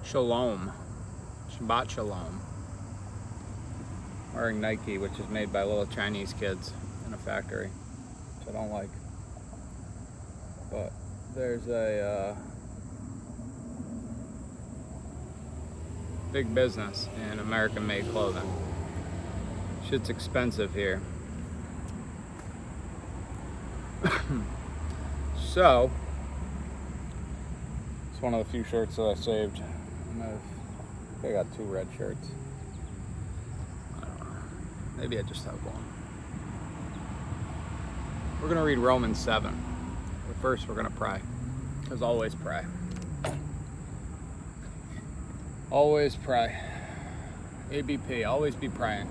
Shalom. Shabbat Shalom. Wearing Nike, which is made by little Chinese kids in a factory, which I don't like. But there's a big business in American-made clothing. Shit's expensive here. So, it's one of the few shirts that I saved. I got 2 red shirts. I don't know. Maybe I just have one. We're going to read Romans 7. But first, we're going to pray. Because always pray. Always pray. ABP, always be praying.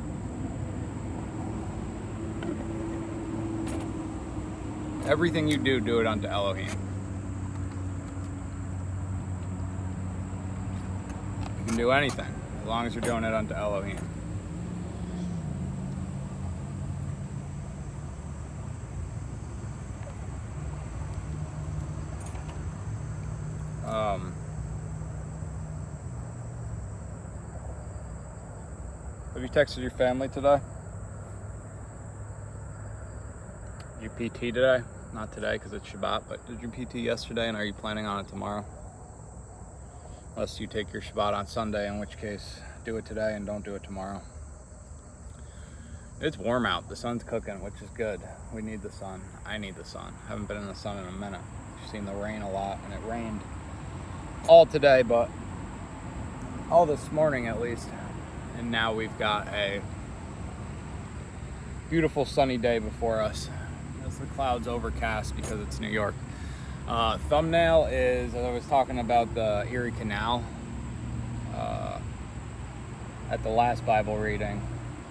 Everything you do, do it unto Elohim. You can do anything, as long as you're doing it unto Elohim. Have you texted your family today? Did you PT today? Not today because it's Shabbat, but did you PT yesterday, and are you planning on it tomorrow? Unless you take your Shabbat on Sunday, in which case do it today and don't do it tomorrow. It's warm out. The sun's cooking, which is good. We need the sun. I need the sun. Haven't been in the sun in a minute. You've seen the rain a lot, and it rained all today, but all this morning at least. And now we've got a beautiful sunny day before us as the clouds overcast because it's New York. Thumbnail is, as I was talking about the Erie Canal at the last Bible reading.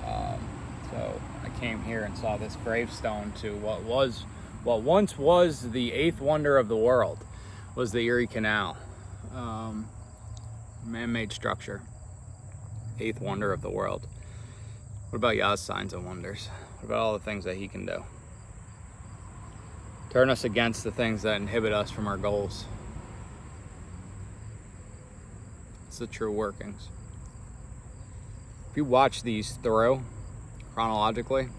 So I came here and saw this gravestone to what once was the 8th wonder of the world, was the Erie Canal. Man-made structure. 8th wonder of the world. What about Yah's signs and wonders? What about all the things that he can do? Turn us against the things that inhibit us from our goals. It's the true workings. If you watch these through chronologically,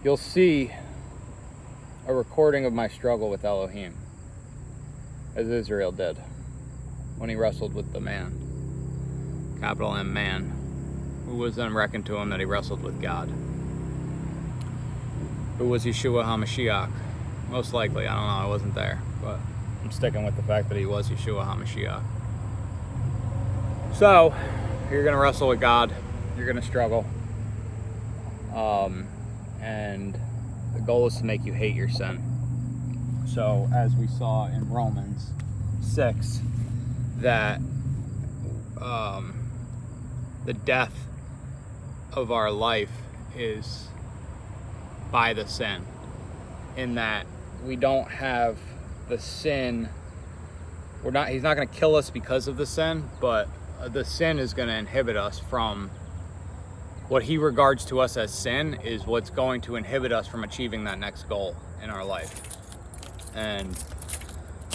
you'll see a recording of my struggle with Elohim, as Israel did when he wrestled with the man, capital M man, who was then reckoned to him that he wrestled with God. Who was Yeshua HaMashiach? Most likely, I don't know, I wasn't there, but I'm sticking with the fact that he was Yeshua HaMashiach. So, you're going to wrestle with God, you're going to struggle, and the goal is to make you hate your sin. So, as we saw in Romans 6, that the death of our life is by the sin, in that we don't have the sin. He's not going to kill us because of the sin, but the sin is going to inhibit us from what he regards to us as sin, is what's going to inhibit us from achieving that next goal in our life. And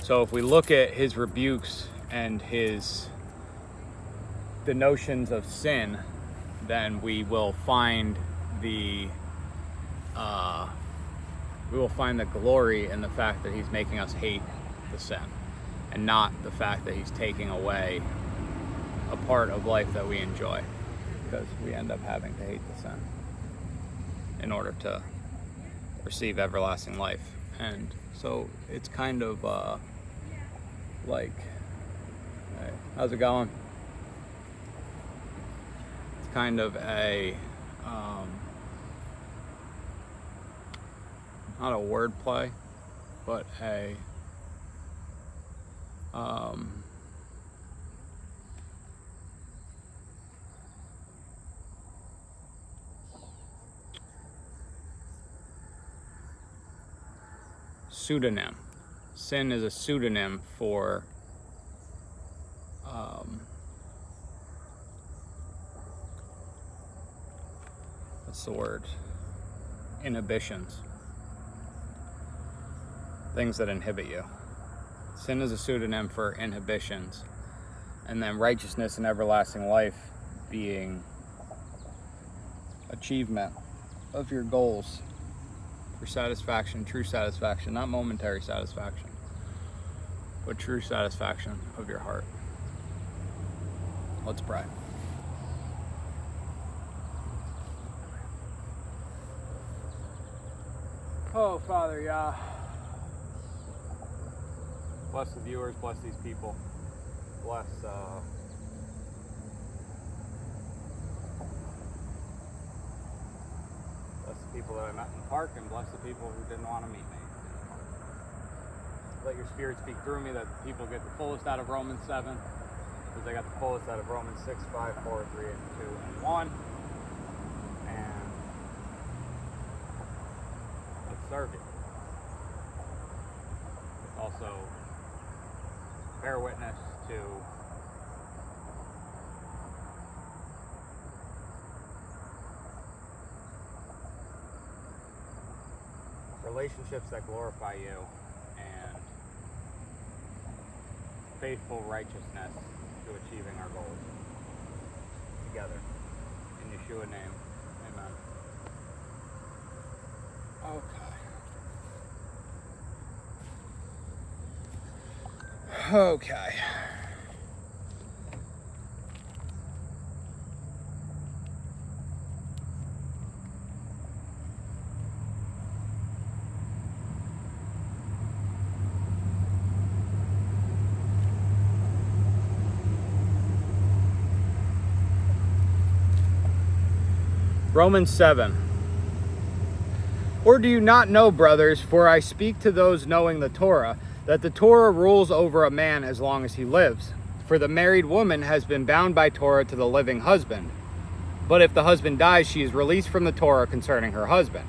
so if we look at his rebukes and the notions of sin, then we will find the glory in the fact that he's making us hate the sin, and not the fact that he's taking away a part of life that we enjoy, because we end up having to hate the sin in order to receive everlasting life. And so it's kind of like, hey, how's it going? It's kind of a not a word play, but a pseudonym. Sin is a pseudonym for what's the word? Inhibitions. Things that inhibit you. Sin is a pseudonym for inhibitions. and then righteousness and everlasting life being achievement of your goals for satisfaction, true satisfaction, not momentary satisfaction, but true satisfaction of your heart. Let's pray. Oh, Father, yeah. Bless the viewers, bless these people. Bless the people that I met in the park, and bless the people who didn't want to meet me. Let your Spirit speak through me, that people get the fullest out of Romans 7, because they got the fullest out of Romans 6, 5, 4, 3, and 2, and 1. And let's serve you. Also bear witness to relationships that glorify you and faithful righteousness to achieving our goals together. In Yeshua's name, amen. Okay. Romans 7. Or do you not know, brothers, for I speak to those knowing the Torah, that the Torah rules over a man as long as he lives. For the married woman has been bound by Torah to the living husband. But if the husband dies, she is released from the Torah concerning her husband.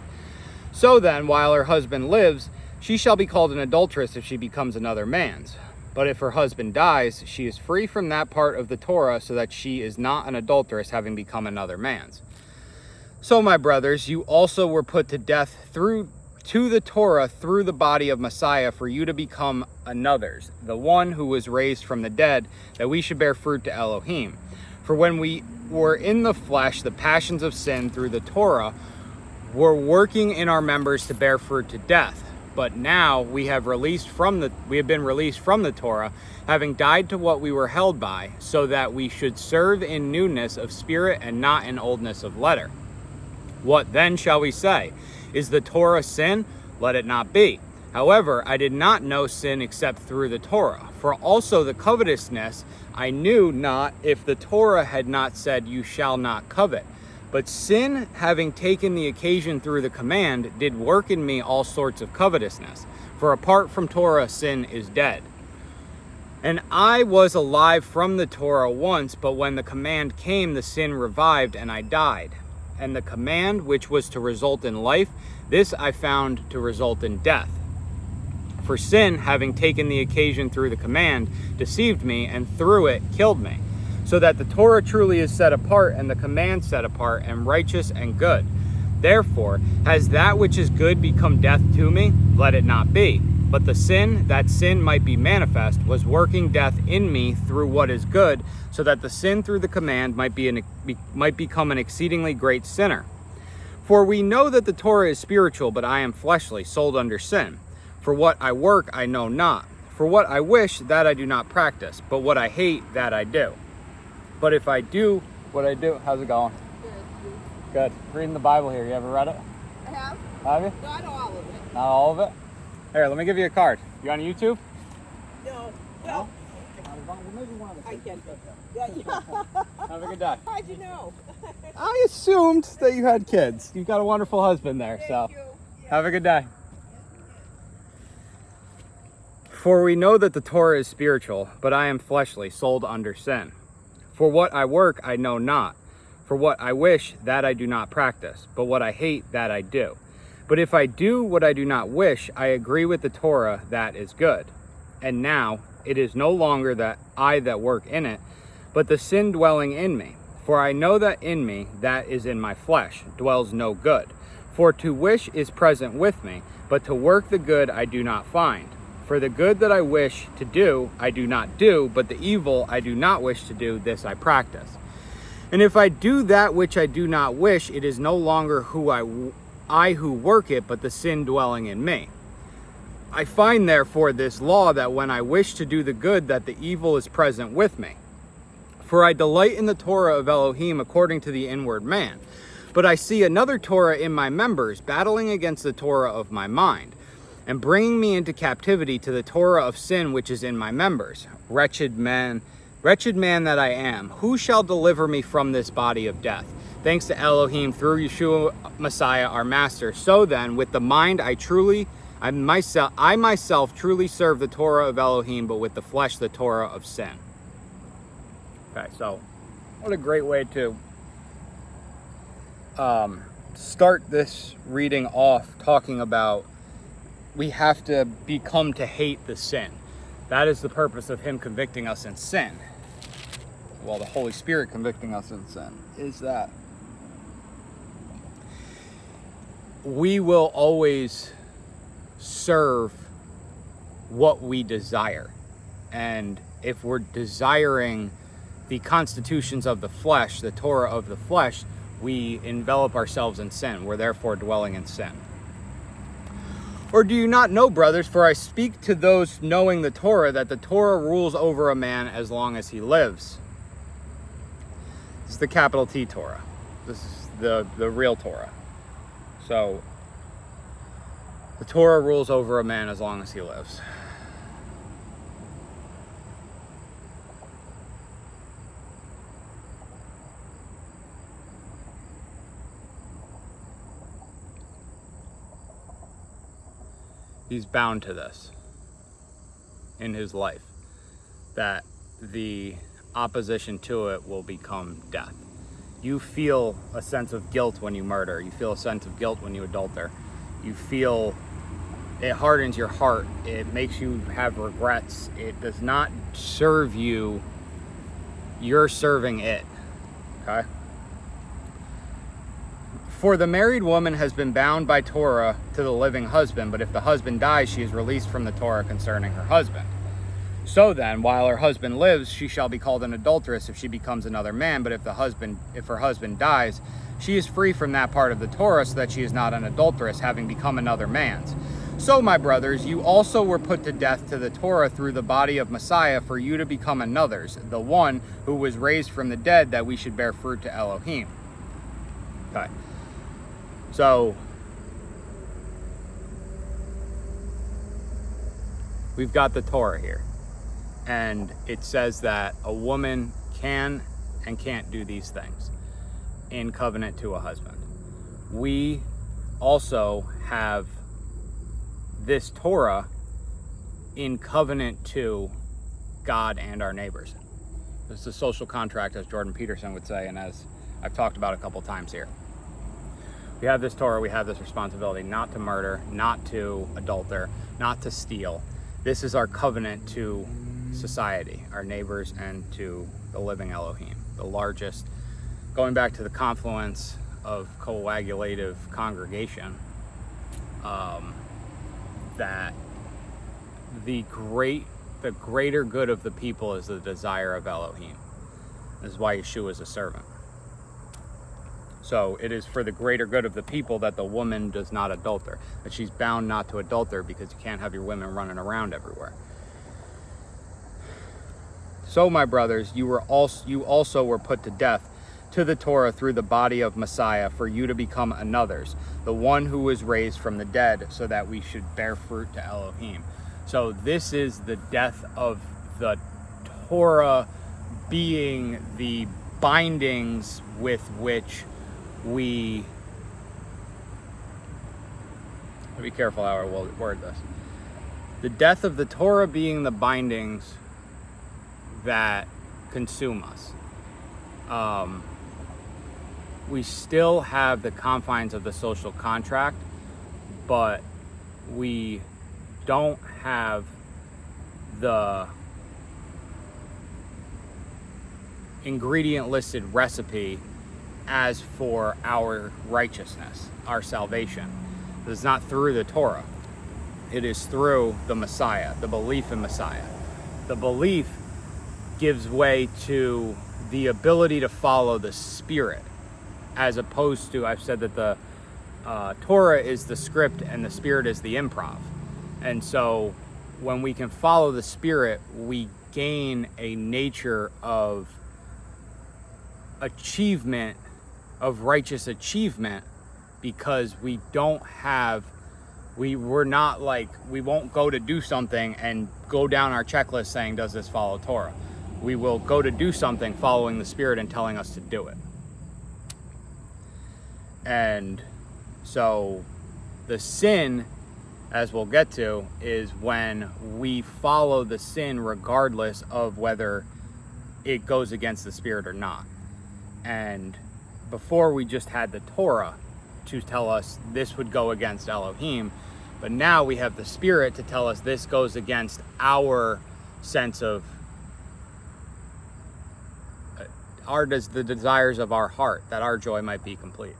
So then, while her husband lives, she shall be called an adulteress if she becomes another man's. But if her husband dies, she is free from that part of the Torah, so that she is not an adulteress, having become another man's. So, my brothers, you also were put to death to the Torah through the body of Messiah, for you to become another's, the one who was raised from the dead, that we should bear fruit to Elohim. For when we were in the flesh, the passions of sin through the Torah were working in our members to bear fruit to death. But now we have been released from the Torah, having died to what we were held by, so that we should serve in newness of spirit and not in oldness of letter. What then shall we say? Is the Torah sin? Let it not be. However, I did not know sin except through the Torah. For also the covetousness I knew not, if the Torah had not said, you shall not covet. But sin, having taken the occasion through the command, did work in me all sorts of covetousness. For apart from Torah, sin is dead. And I was alive from the Torah once, but when the command came, the sin revived, and I died. And the command, which was to result in life, this I found to result in death. For sin, having taken the occasion through the command, deceived me, and through it killed me. So that the Torah truly is set apart, and the command set apart, and righteous and good. Therefore, has that which is good become death to me? Let it not be. But the sin, that sin might be manifest, was working death in me through what is good, so that the sin through the command might become an exceedingly great sinner. For we know that the Torah is spiritual, but I am fleshly, sold under sin. For what I work, I know not. For what I wish, that I do not practice. But what I hate, that I do. But if I do what I do, how's it going? Good. Reading the Bible here. You ever read it? I have. Have you? Not all of it. Not all of it? Here, let me give you a card. You on YouTube? No. No? I can't. Have a good day. How'd you know? I assumed that you had kids. You've got a wonderful husband there, so Thank you. Yeah. have a good day. For we know that the Torah is spiritual, but I am fleshly, sold under sin. For what I work, I know not. For what I wish, that I do not practice. But what I hate, that I do. But if I do what I do not wish, I agree with the Torah that is good. And now, it is no longer that I that work in it, but the sin dwelling in me. For I know that in me, that is in my flesh, dwells no good. For to wish is present with me, but to work the good I do not find. For the good that I wish to do, I do not do, but the evil I do not wish to do, this I practice. And if I do that which I do not wish, it is no longer I who work it, but the sin dwelling in me. I find therefore this law, that when I wish to do the good, that the evil is present with me. For I delight in the Torah of Elohim according to the inward man. But I see another Torah in my members, battling against the Torah of my mind, and bringing me into captivity to the Torah of sin which is in my members. Wretched man that I am, who shall deliver me from this body of death? Thanks to Elohim through Yeshua Messiah our Master. So then, with the mind I myself truly serve the Torah of Elohim, but with the flesh the Torah of sin. Okay, so what a great way to start this reading off, talking about we have to become to hate the sin. That is the purpose of him convicting us in sin. Well, the Holy Spirit convicting us in sin is that we will always serve what we desire. And if we're desiring the constitutions of the flesh, the Torah of the flesh, we envelop ourselves in sin. We're therefore dwelling in sin. Or do you not know, brothers, for I speak to those knowing the Torah, that the Torah rules over a man as long as he lives. This is the capital T Torah. This is the real Torah. So, the Torah rules over a man as long as he lives. He's bound to this in his life, that the opposition to it will become death. You feel a sense of guilt when you murder. You feel a sense of guilt when you adulter. You feel it hardens your heart. It makes you have regrets. It does not serve you. You're serving it. Okay? For the married woman has been bound by Torah to the living husband, but if the husband dies, she is released from the Torah concerning her husband. So then, while her husband lives, she shall be called an adulteress if she becomes another man, but if her husband dies, she is free from that part of the Torah, so that she is not an adulteress, having become another man's. So, my brothers, you also were put to death to the Torah through the body of Messiah, for you to become another's, the one who was raised from the dead, that we should bear fruit to Elohim. Okay. So, we've got the Torah here, and it says that a woman can and can't do these things in covenant to a husband. We also have this Torah in covenant to God and our neighbors. This is a social contract, as Jordan Peterson would say, and as I've talked about a couple times here. We have this Torah, we have this responsibility not to murder, not to adulter, not to steal. This is our covenant to society, our neighbors, and to the living Elohim, the largest, going back to the confluence of coagulative congregation, that the greater good of the people is the desire of Elohim. This is why Yeshua is a servant. So it is for the greater good of the people that the woman does not adulter, that she's bound not to adulter, because you can't have your women running around everywhere. So, my brothers, you also were put to death to the Torah through the body of Messiah, for you to become another's, the one who was raised from the dead, so that we should bear fruit to Elohim. So this is the death of the Torah being the bindings with which we, be careful how I word this. The death of the Torah being the bindings that consume us. We still have the confines of the social contract, but we don't have the ingredient listed recipe as for our righteousness, our salvation. It's not through the Torah. It is through the Messiah, the belief in Messiah. The belief gives way to the ability to follow the Spirit, as opposed to, I've said that the Torah is the script and the Spirit is the improv. And so when we can follow the Spirit, we gain a nature of achievement, of righteous achievement, because we don't have, we're not like, we won't go to do something and go down our checklist saying, does this follow Torah? We will go to do something following the Spirit and telling us to do it. And so the sin, as we'll get to, is when we follow the sin regardless of whether it goes against the Spirit or not. And before we just had the Torah to tell us this would go against Elohim, but now we have the Spirit to tell us this goes against our sense of the desires of our heart, that our joy might be complete.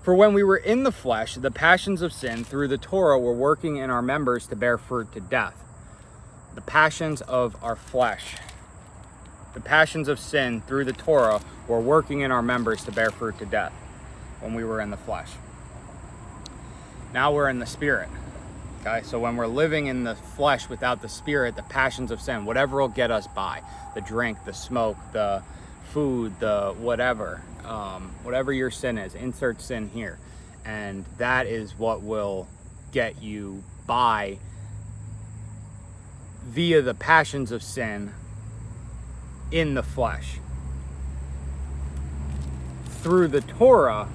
For when we were in the flesh, the passions of sin through the Torah were working in our members to bear fruit to death. The passions of our flesh, the passions of sin through the Torah were working in our members to bear fruit to death when we were in the flesh. Now we're in the Spirit. Okay, so when we're living in the flesh without the Spirit, the passions of sin, whatever will get us by, the drink, the smoke, the food, the whatever, whatever your sin is, insert sin here. And that is what will get you by via the passions of sin in the flesh. Through the Torah,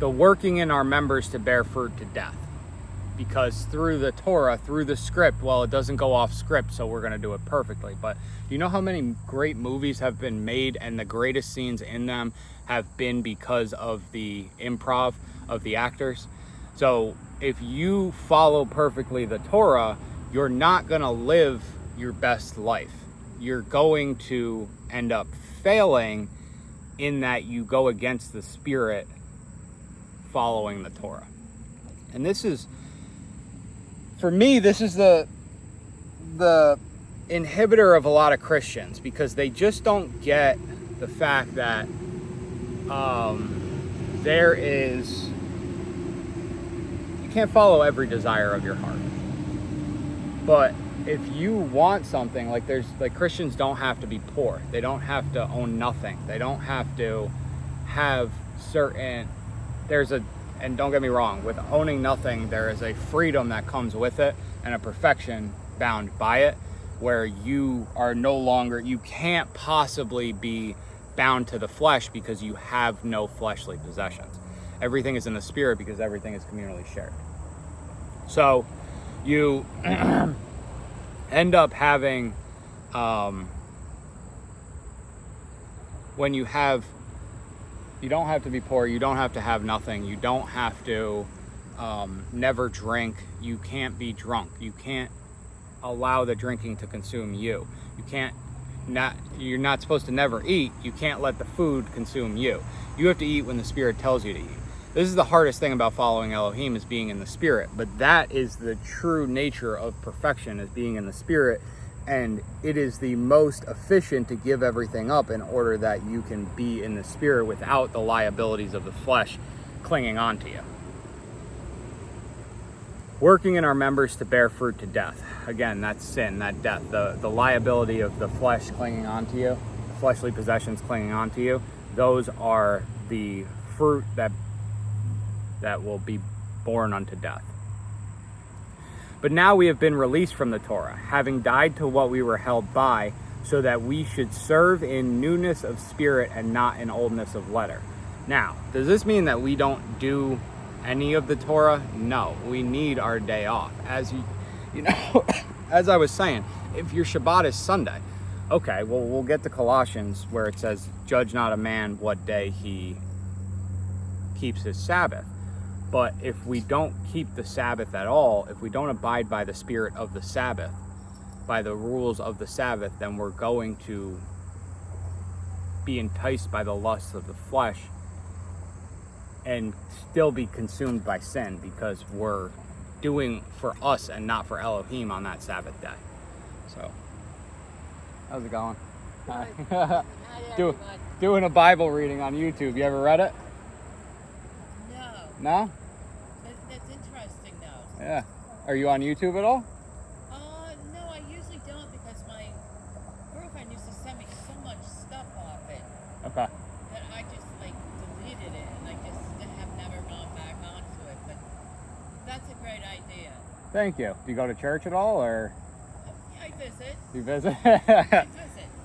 the working in our members to bear fruit to death. Because through the Torah, through the script, well, it doesn't go off script, so we're going to do it perfectly. But do you know how many great movies have been made and the greatest scenes in them have been because of the improv of the actors? So if you follow perfectly the Torah, you're not going to live your best life. You're going to end up failing in that you go against the Spirit following the Torah. And this is, for me, this is the inhibitor of a lot of Christians, because they just don't get the fact that there is, you can't follow every desire of your heart. But if you want something, like Christians don't have to be poor. They don't have to own nothing. They don't have to have certain, and don't get me wrong, with owning nothing, there is a freedom that comes with it and a perfection bound by it, where you are no longer, you can't possibly be bound to the flesh because you have no fleshly possessions. Everything is in the Spirit because everything is communally shared. So you end up having, when you have, you don't have to be poor, you don't have to have nothing, you don't have to never drink, you can't be drunk, you can't allow the drinking to consume you. You're not supposed to never eat, you can't let the food consume you. You have to eat when the Spirit tells you to eat. This is the hardest thing about following Elohim, is being in the Spirit, but that is the true nature of perfection, is being in the Spirit, and it is the most efficient to give everything up in order that you can be in the Spirit without the liabilities of the flesh clinging onto you. Working in our members to bear fruit to death. Again, that's sin, that death, the liability of the flesh clinging onto you, the fleshly possessions clinging onto you. Those are the fruit that will be born unto death. But now we have been released from the Torah, having died to what we were held by, so that we should serve in newness of spirit and not in oldness of letter. Now, does this mean that we don't do any of the Torah? No, we need our day off. As you know, as I was saying, if your Shabbat is Sunday, okay, well, we'll get to Colossians where it says, judge not a man what day he keeps his Sabbath. But if we don't keep the Sabbath at all, if we don't abide by the spirit of the Sabbath, by the rules of the Sabbath, then we're going to be enticed by the lusts of the flesh and still be consumed by sin, because we're doing for us and not for Elohim on that Sabbath day. So, how's it going? Hi. Doing a Bible reading on YouTube. You ever read it? No. No? That's interesting, though. Yeah. Are you on YouTube at all? No, I usually don't because my girlfriend used to send me so much stuff off it. Okay. That I just, deleted it, and I just have never gone back onto it. But that's a great idea. Thank you. Do you go to church at all, or? I visit. You visit? I visit.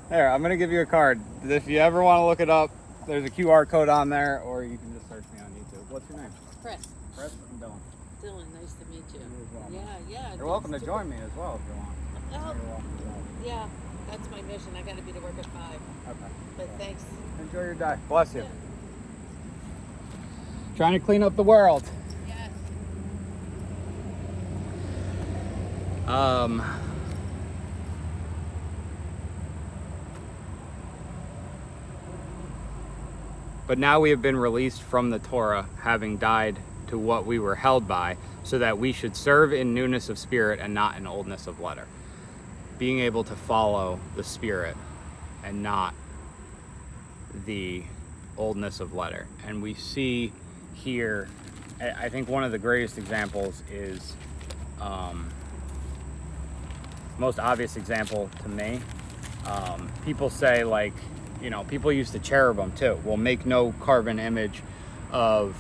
There, I'm going to give you a card. If you ever want to look it up, there's a QR code on there, or you can just search me on YouTube. What's your name? Chris. Chris? I'm Dylan. Dylan, nice to meet you. You as well. Yeah. You're welcome to join me as well if you want. Oh, You're welcome to join me. yeah, that's my mission. I got to be to work at 5. Okay. But thanks. Enjoy your day. Bless you. Yeah. Trying to clean up the world. Yes. But now we have been released from the Torah, having died to what we were held by, so that we should serve in newness of spirit and not in oldness of letter. Being able to follow the spirit and not the oldness of letter. And we see here, I think one of the greatest examples is, most obvious example to me, people say people use the cherubim too. Well, make no carven image of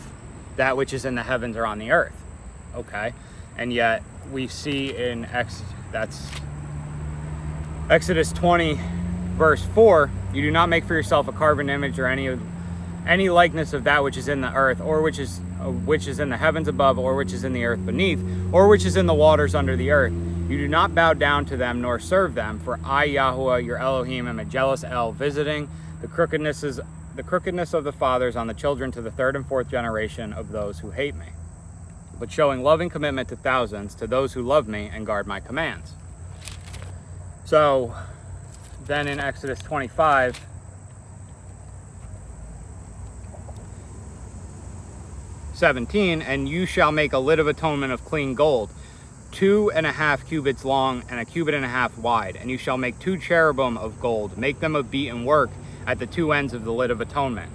that which is in the heavens or on the earth. Okay. And yet we see in Exodus 20 verse 4, you do not make for yourself a carven image or any likeness of that which is in the earth, or which is in the heavens above, or which is in the earth beneath, or which is in the waters under the earth. You do not bow down to them nor serve them, for I, Yahuwah, your Elohim, am a jealous El, visiting the crookedness of the fathers on the children to the 3rd and 4th generation of those who hate me, but showing loving commitment to thousands, to those who love me and guard my commands. So then in Exodus 25, and you shall make a lid of atonement of clean gold, 2.5 cubits long and 1.5 cubits wide, and you shall make 2 cherubim of gold. Make them of beaten work at the 2 ends of the lid of atonement,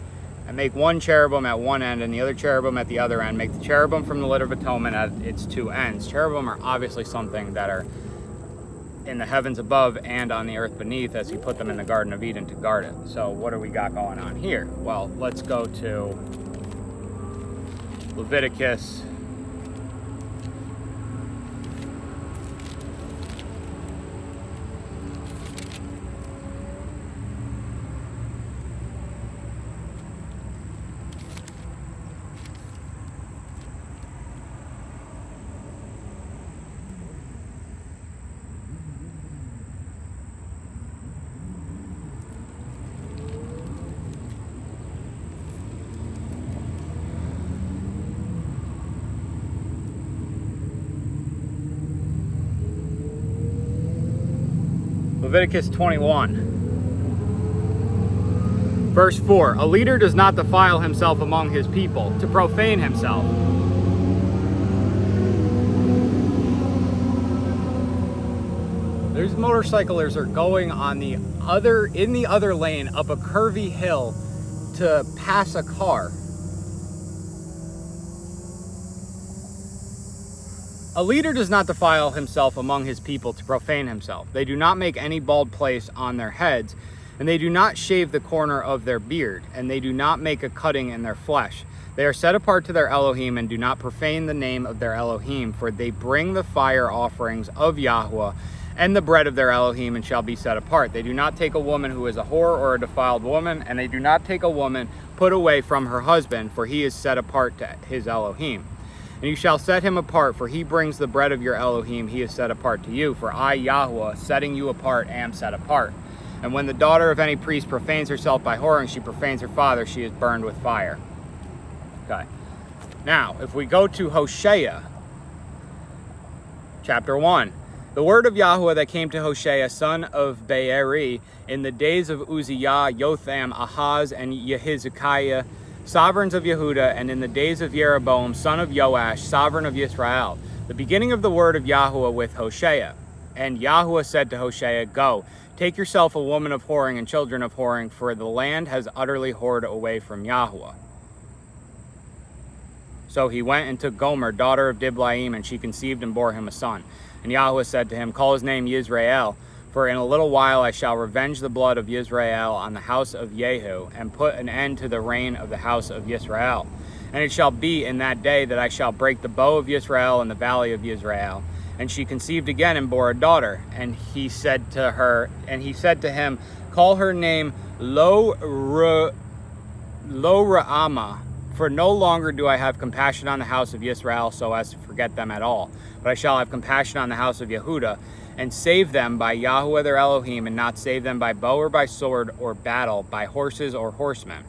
and make 1 cherubim at one end and the other cherubim at the other end. Make the cherubim from the lid of atonement at its 2 ends. Cherubim are obviously something that are in the heavens above and on the earth beneath, as he put them in the Garden of Eden to guard it. So what do we got going on here? Well, let's go to Leviticus Leviticus 21. Verse 4, a leader does not defile himself among his people to profane himself. There's motorcyclers are going on in the other lane up a curvy hill to pass a car. A leader does not defile himself among his people to profane himself. They do not make any bald place on their heads, and they do not shave the corner of their beard, and they do not make a cutting in their flesh. They are set apart to their Elohim, and do not profane the name of their Elohim, for they bring the fire offerings of Yahuwah and the bread of their Elohim, and shall be set apart. They do not take a woman who is a whore or a defiled woman, and they do not take a woman put away from her husband, for he is set apart to his Elohim. And you shall set him apart, for he brings the bread of your Elohim, he is set apart to you. For I, Yahuwah, setting you apart, am set apart. And when the daughter of any priest profanes herself by whoring, she profanes her father, she is burned with fire. Okay. Now, if we go to Hosea, chapter 1. The word of Yahuwah that came to Hosea, son of Beeri, in the days of Uzziah, Jotham, Ahaz, and Yehizekiah, sovereigns of Yehuda, and in the days of Jeroboam, son of Joash, sovereign of Yisrael, The beginning of the word of Yahuwah with Hosea. And Yahuwah said to Hosea, Go, take yourself a woman of whoring and children of whoring, for the land has utterly whored away from Yahuwah. So he went and took Gomer, daughter of Diblaim, and she conceived and bore him a son. And Yahuwah said to him, Call his name Yisrael, for in a little while I shall revenge the blood of Yisrael on the house of Jehu, and put an end to the reign of the house of Yisrael. And it shall be in that day that I shall break the bow of Yisrael in the valley of Yisrael. And she conceived again and bore a daughter. And he said to him, Call her name Lo Ra'amah, for no longer do I have compassion on the house of Yisrael so as to forget them at all. But I shall have compassion on the house of Yehudah, and save them by Yahuwah their Elohim, and not save them by bow or by sword or battle, by horses or horsemen.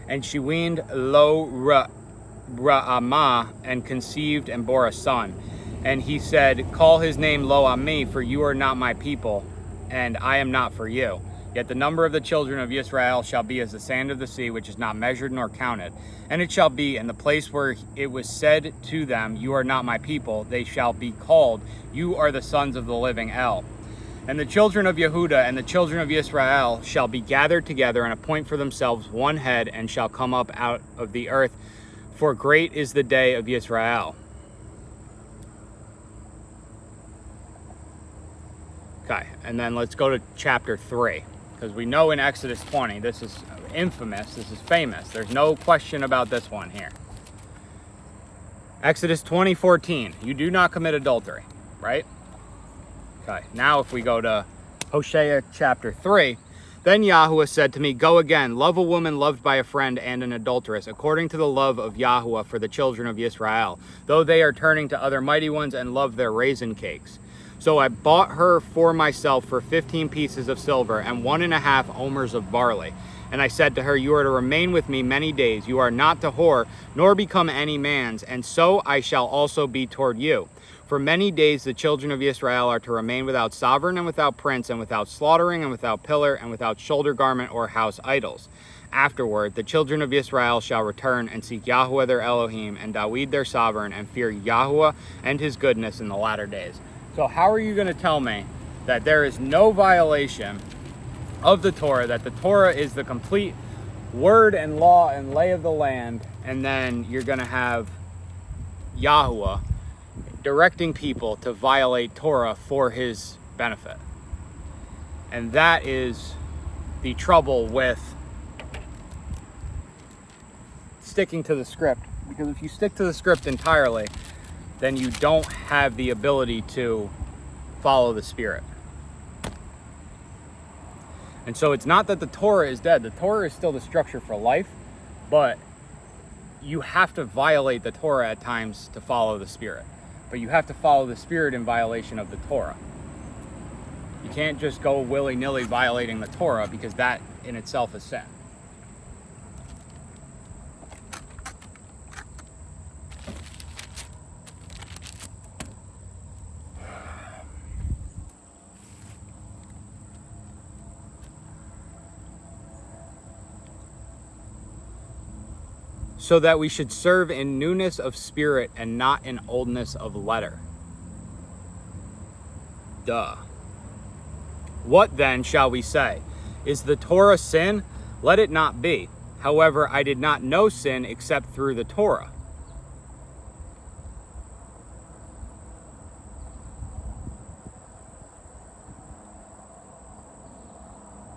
And she weaned Lo Ra'amah, and conceived and bore a son. And he said, Call his name Lo Ami, for you are not my people, and I am not for you. Yet the number of the children of Israel shall be as the sand of the sea, which is not measured nor counted. And it shall be in the place where it was said to them, You are not my people, they shall be called, You are the sons of the living El. And the children of Yehudah and the children of Israel shall be gathered together, and appoint for themselves one head, and shall come up out of the earth. For great is the day of Israel. Okay, and then let's go to chapter 3. Because we know in Exodus 20, this is infamous, this is famous. There's no question about this one here. Exodus 20:14, you do not commit adultery, right? Okay, now if we go to Hosea chapter 3, then Yahuwah said to me, Go again, love a woman loved by a friend and an adulteress, according to the love of Yahuwah for the children of Israel, though they are turning to other mighty ones and love their raisin cakes. So I bought her for myself for 15 pieces of silver and 1.5 omers of barley. And I said to her, You are to remain with me many days. You are not to whore, nor become any man's, and so I shall also be toward you. For many days the children of Israel are to remain without sovereign and without prince, and without slaughtering and without pillar, and without shoulder garment or house idols. Afterward, the children of Israel shall return and seek Yahuwah their Elohim, and Dawid their sovereign, and fear Yahuwah and his goodness in the latter days. So how are you going to tell me that there is no violation of the Torah, that the Torah is the complete word and law and lay of the land, and then you're going to have Yahuwah directing people to violate Torah for his benefit? And that is the trouble with sticking to the script. Because if you stick to the script entirely, then you don't have the ability to follow the Spirit. And so it's not that the Torah is dead. The Torah is still the structure for life, but you have to violate the Torah at times to follow the Spirit. But you have to follow the Spirit in violation of the Torah. You can't just go willy-nilly violating the Torah, because that in itself is sin. So that we should serve in newness of spirit and not in oldness of letter. Duh. What then shall we say? Is the Torah sin? Let it not be. However, I did not know sin except through the Torah.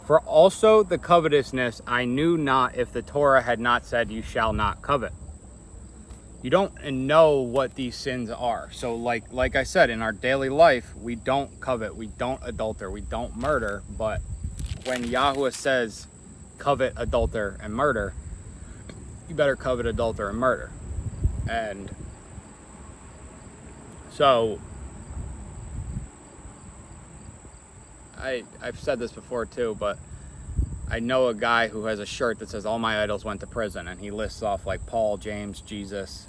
For also the covetousness I knew not, if the Torah had not said, You shall not covet. You don't know what these sins are. So like I said, in our daily life, we don't covet, we don't adulter, we don't murder. But when Yahuwah says covet, adulter, and murder, you better covet, adulter, and murder. And so I've said this before too, but I know a guy who has a shirt that says all my idols went to prison, and he lists off like Paul, James, Jesus,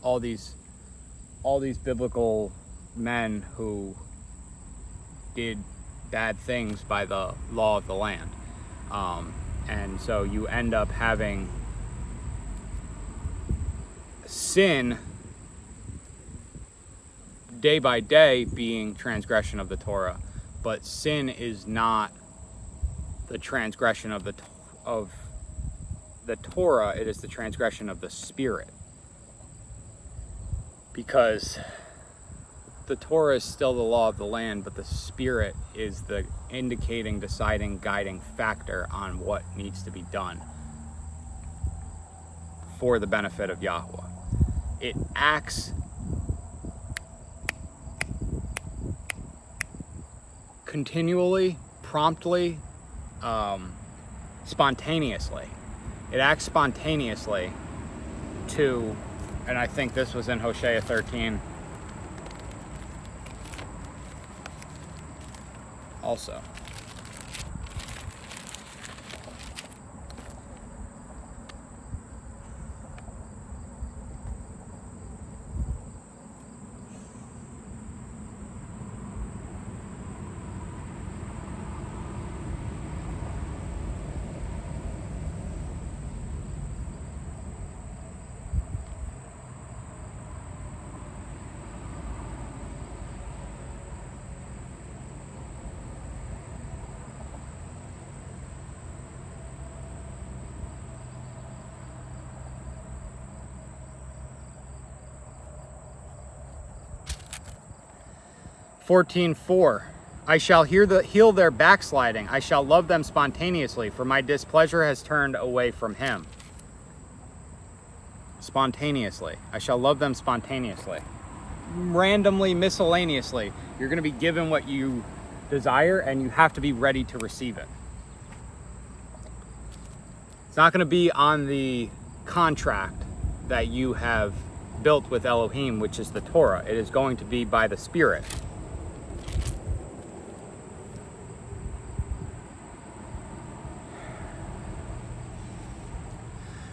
all these biblical men who did bad things by the law of the land. And so you end up having sin day by day being transgression of the Torah, but sin is not the transgression of the Torah, it is the transgression of the Spirit. Because the Torah is still the law of the land, but the Spirit is the indicating, deciding, guiding factor on what needs to be done for the benefit of Yahweh. It acts continually, promptly, spontaneously. It acts spontaneously to, and I think this was in Hosea 13 also. (14:4). I shall heal their backsliding. I shall love them spontaneously, for my displeasure has turned away from him. Spontaneously. I shall love them spontaneously. Randomly, miscellaneously. You're going to be given what you desire, and you have to be ready to receive it. It's not going to be on the contract that you have built with Elohim, which is the Torah. It is going to be by the Spirit.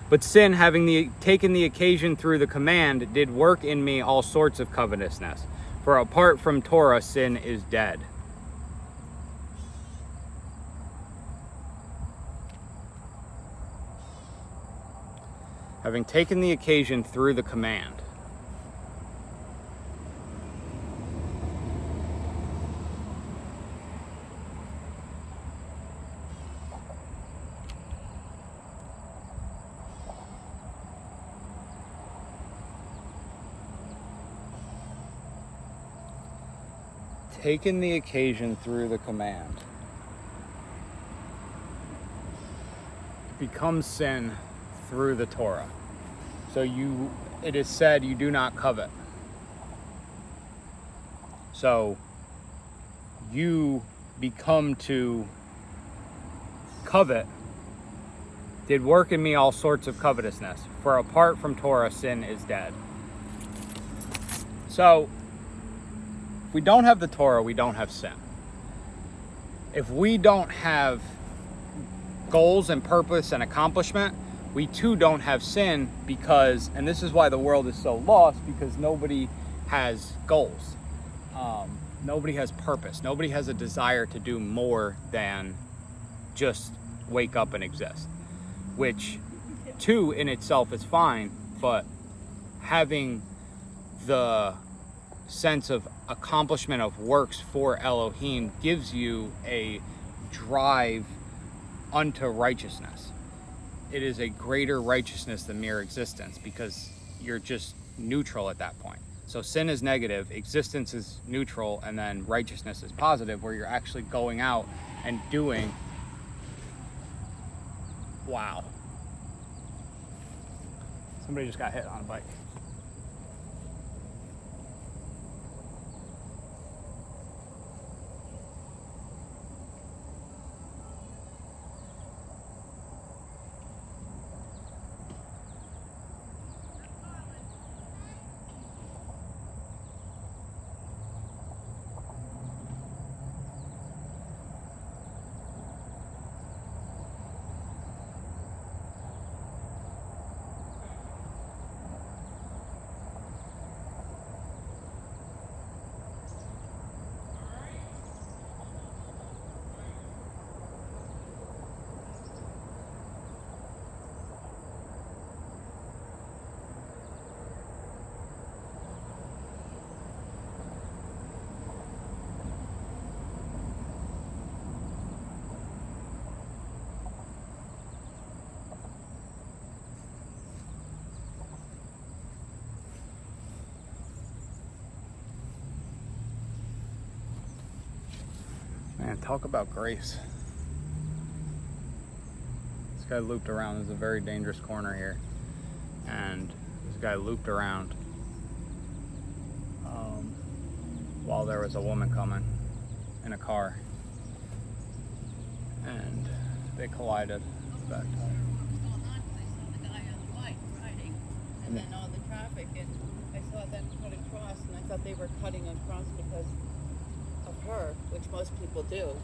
But sin, having taken the occasion through the command, did work in me all sorts of covetousness. For apart from Torah, sin is dead. Having taken the occasion through the command. Taken the occasion through the command. It becomes sin through the Torah. So it is said you do not covet. So you become to covet, did work in me all sorts of covetousness. For apart from Torah, sin is dead. So if we don't have the Torah, we don't have sin. If we don't have goals and purpose and accomplishment, we too don't have sin, because, and this is why the world is so lost, because nobody has goals. Nobody has purpose. Nobody has a desire to do more than just wake up and exist, which too in itself is fine, but having the sense of accomplishment of works for Elohim gives you a drive unto righteousness. It is a greater righteousness than mere existence, because you're just neutral at that point. So sin is negative, existence is neutral, and then righteousness is positive, where you're actually going out and doing. Wow. Somebody just got hit on a bike. Man, talk about grace. This guy looped around. This is a very dangerous corner here. And this guy looped around while there was a woman coming in a car. And they collided. Back and then all the traffic, and I saw them cut across, and I thought they were cutting across because of her, which most people do.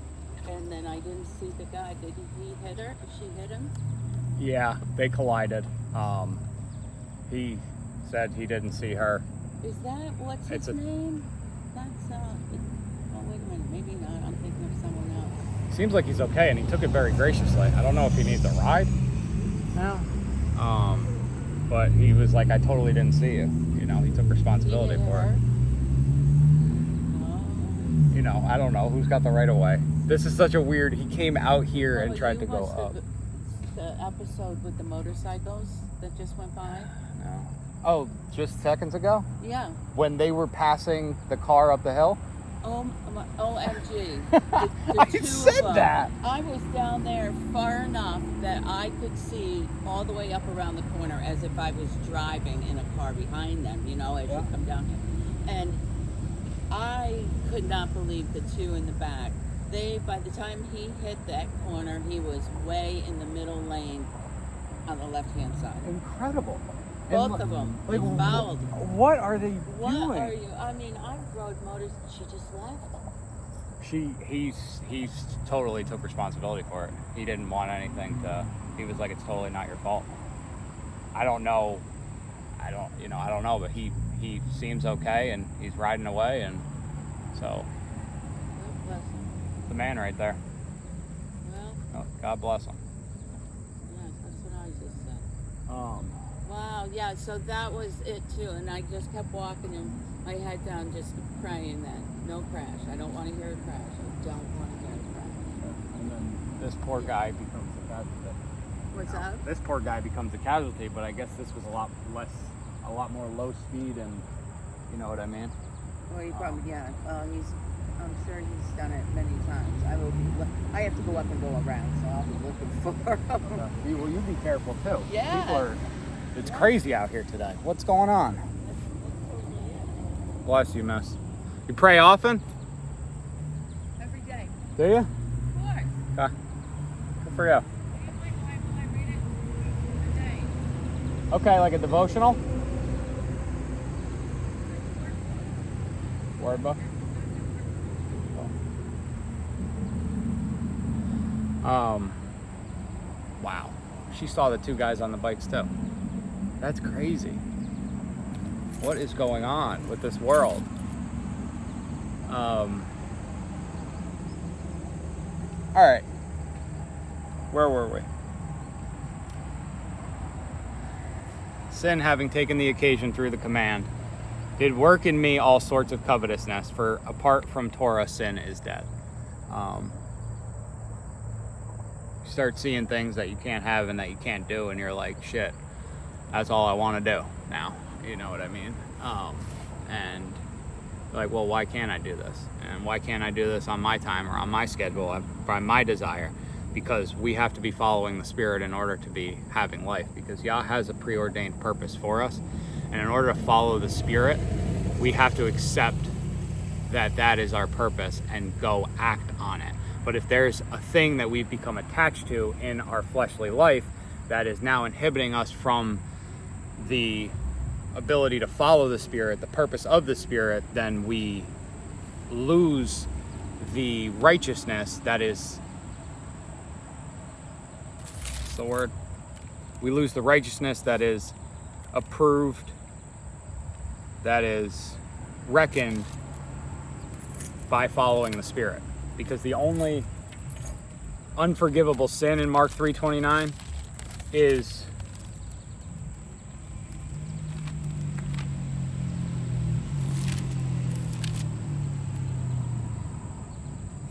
And then I didn't see the guy. Did he hit her? Or she hit him? Yeah, they collided. He said he didn't see her. Is that, what's his name? That's, oh, wait a minute, maybe not. I'm thinking of someone else. Seems like he's okay, and he took it very graciously. I don't know if he needs a ride now. But he was like, I totally didn't see you. You know, he took responsibility for it. You know, I don't know who's got the right of way. This is such a weird, he came out here and tried to go up. The episode with the motorcycles that just went by? No. Oh, just seconds ago? Yeah. When they were passing the car up the hill? OMG. I said that. I was down there far enough that I could see all the way up around the corner as if I was driving in a car behind them, you know, as you come down here. And I could not believe the two in the back. By the time he hit that corner, he was way in the middle lane on the left-hand side. Incredible. Both of them. Like, fouled. What are they doing? What are you? I mean, I rode motors. She just left. He's totally took responsibility for it. He didn't want anything to. He was like, it's totally not your fault. I don't know. I don't know. But he seems okay, and he's riding away, and so. God bless him. The man right there. Well. Oh, God bless him. Yes, that's what I just said. Wow, yeah, so that was it too, and I just kept walking and my head down just praying that no crash. I don't want to hear a crash. I don't want to hear a crash. And then this poor guy becomes a casualty. What's that? This poor guy becomes a casualty, but I guess this was a lot more low speed, and you know what I mean? Well, he probably, yeah, I'm sure he's done it many times. I have to go up and go around, so I'll be looking for him. Well, you be careful too. Yeah. It's crazy out here today. What's going on? Bless you, miss. You pray often? Every day. Do you? Of course. Okay. Good for you. Okay, like a devotional? Word book? Wow. She saw the two guys on the bikes too. That's crazy. What is going on with this world? All right. Where were we? Sin, having taken the occasion through the command, did work in me all sorts of covetousness, for apart from Torah, sin is dead. You start seeing things that you can't have and that you can't do, and you're like, shit, that's all I want to do now. You know what I mean? And you're like, well, why can't I do this? And why can't I do this on my time or on my schedule, by my desire? Because we have to be following the Spirit in order to be having life, because Yah has a preordained purpose for us. And in order to follow the Spirit, we have to accept that that is our purpose and go act on it. But if there's a thing that we've become attached to in our fleshly life that is now inhibiting us from the ability to follow the Spirit, the purpose of the Spirit, then we lose the righteousness that is, what's the word? We lose the righteousness that is approved, that is reckoned by following the Spirit. Because the only unforgivable sin in Mark 3:29 is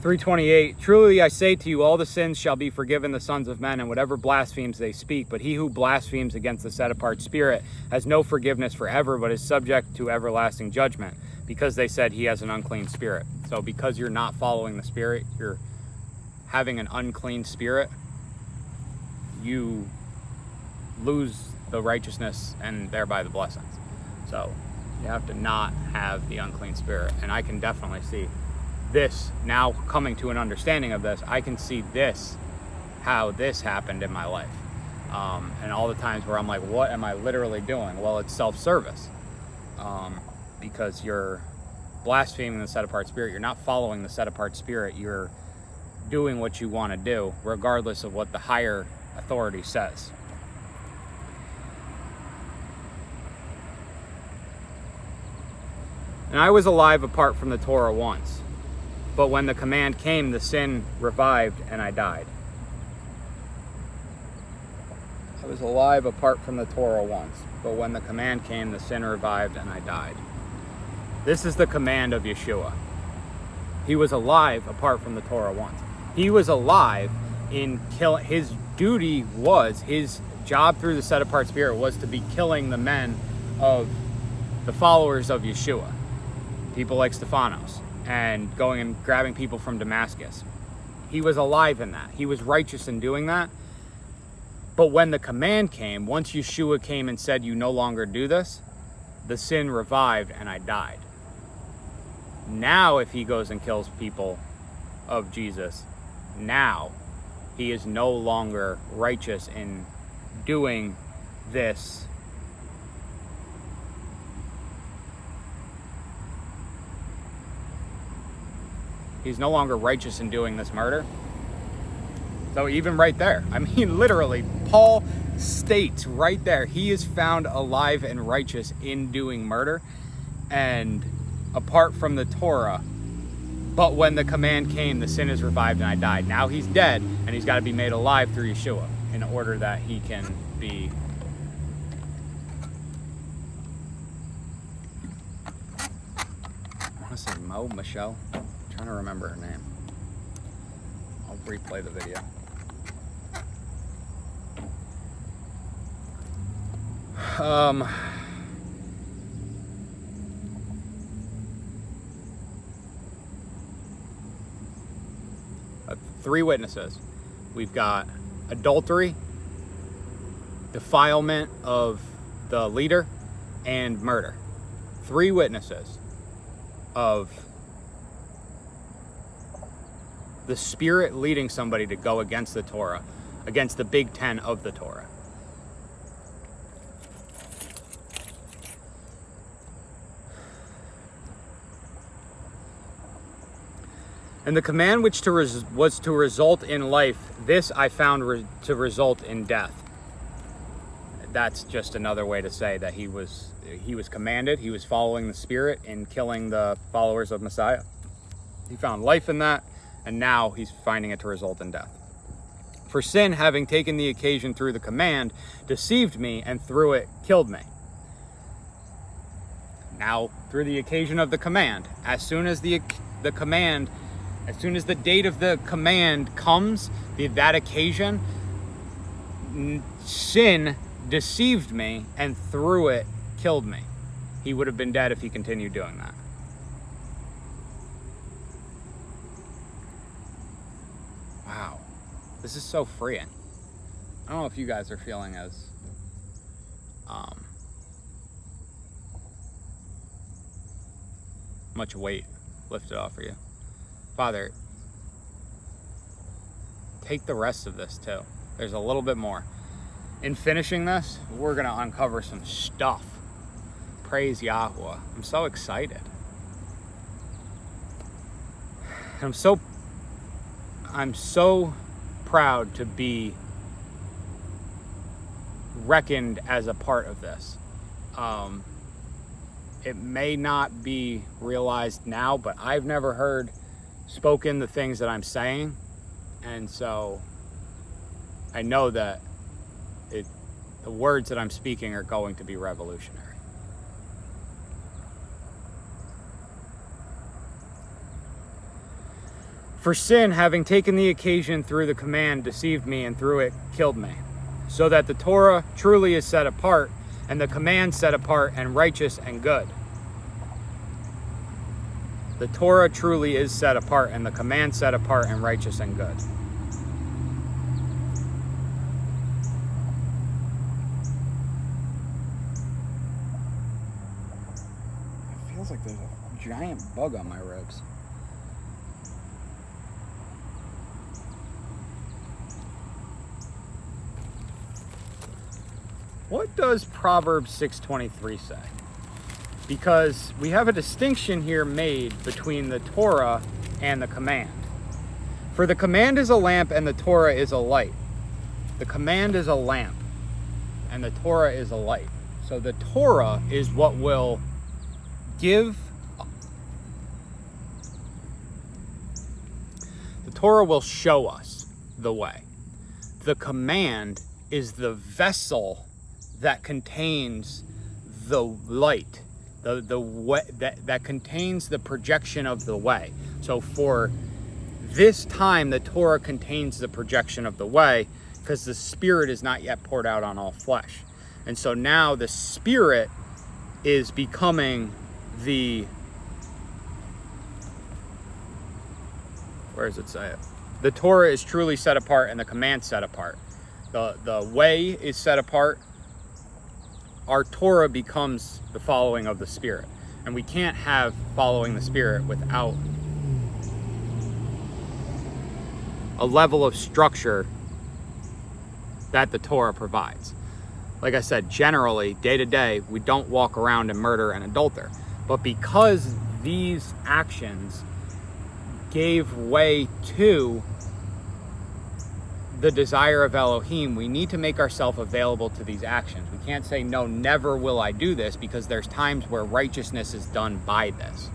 (3:28). Truly I say to you, all the sins shall be forgiven the sons of men, and whatever blasphemies they speak. But he who blasphemes against the set apart Spirit has no forgiveness forever, but is subject to everlasting judgment. because they said he has an unclean spirit. So because you're not following the Spirit, you're having an unclean spirit, you lose the righteousness and thereby the blessings. So you have to not have the unclean spirit. And I can definitely see this now, coming to an understanding of this. I can see this, how this happened in my life. And all the times where I'm like, what am I literally doing? Well, it's self-service. Because you're blaspheming the set-apart spirit. You're not following the set-apart spirit. You're doing what you want to do, regardless of what the higher authority says. And I was alive apart from the Torah once, but when the command came, the sin revived and I died. I was alive apart from the Torah once, but when the command came, the sin revived and I died. This is the command of Yeshua. He was alive apart from the Torah once. He was alive in killing. His duty was, his job through the set-apart spirit was to be killing the men of the followers of Yeshua. People like Stephanos, and going and grabbing people from Damascus. He was alive in that. He was righteous in doing that. But when the command came, once Yeshua came and said, you no longer do this, the sin revived and I died. Now if he goes and kills people of Jesus, now he is no longer righteous in doing this. He's no longer righteous in doing this murder. So even right there, I mean, literally, Paul states right there, he is found alive and righteous in doing murder and apart from the Torah. But when the command came, the sin is revived and I died. Now he's dead and he's got to be made alive through Yeshua in order that he can be. I want to say Michelle. I'm trying to remember her name. I'll replay the video. Three witnesses. We've got adultery, defilement of the leader, and murder. Three witnesses of the Spirit leading somebody to go against the Torah, against the Big Ten of the Torah. And the command which was to result in life, this I found to result in death. That's just another way to say that he was commanded, he was following the Spirit in killing the followers of Messiah. He found life in that, and now he's finding it to result in death. For sin, having taken the occasion through the command, deceived me, and through it killed me. Now, through the occasion of the command, as soon as the date of the command comes, that occasion, sin deceived me, and through it killed me. He would have been dead if he continued doing that. Wow, this is so freeing. I don't know if you guys are feeling as much weight lifted off of you. Father, take the rest of this too. There's a little bit more. In finishing this, we're going to uncover some stuff. Praise Yahweh. I'm so excited. I'm so proud to be reckoned as a part of this. It may not be realized now, but I've never heard spoken the things that I'm saying, and so I know that the words that I'm speaking are going to be revolutionary. For sin, having taken the occasion through the command, deceived me, and through it killed me, so that the Torah truly is set apart, and the command set apart and righteous and good. The Torah truly is set apart, and the command set apart and righteous and good. It feels like there's a giant bug on my ribs. What does Proverbs 6:23 say? Because we have a distinction here made between the Torah and the command. For the command is a lamp and the Torah is a light. The command is a lamp and the Torah is a light. So the Torah is what will give. The Torah will show us the way. The command is the vessel that contains the light, the way, that contains the projection of the way. So for this time, the Torah contains the projection of the way because the Spirit is not yet poured out on all flesh. And so now the Spirit is becoming the, where does it say it? The Torah is truly set apart and the command set apart. The way is set apart. Our Torah becomes the following of the Spirit. And we can't have following the Spirit without a level of structure that the Torah provides. Like I said, generally, day to day, we don't walk around and murder and adulter. But because these actions gave way to the desire of Elohim, we need to make ourselves available to these actions. We can't say, no, never will I do this, because there's times where righteousness is done by this.